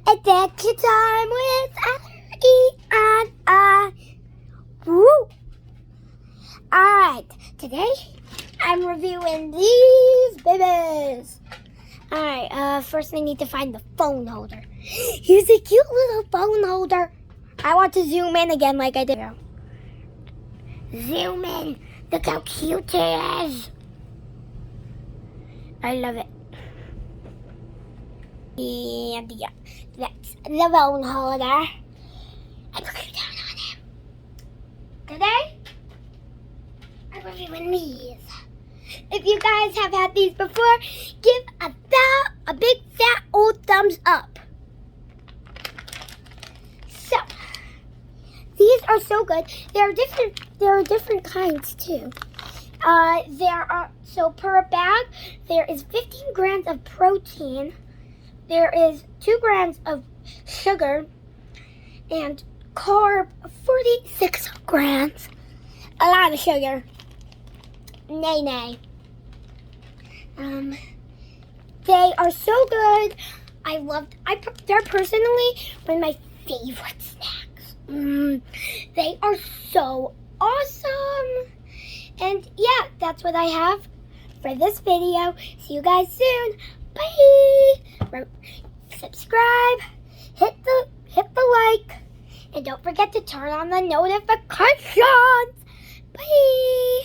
Adventure time with Ariana. Woo! Alright, today I'm reviewing these babies. Alright, first I need to find the phone holder. Here's a cute little phone holder. I want to zoom in again like I did. Zoom in. Look how cute it is. I love it. And yeah, that's the phone holder. I'm looking down on him. Today, I'm reviewing these. If you guys have had these before, give a big fat old thumbs up. So, these are so good. There are different kinds too. So per bag, there is 15 grams of protein. There is 2 grams of sugar and carb, 46 grams. A lot of sugar. Nay. They are so good. They're personally one of my favorite snacks. They are so awesome. And yeah, that's what I have for this video. See you guys soon. Bye. Subscribe, hit the like, and don't forget to turn on the notifications. Bye.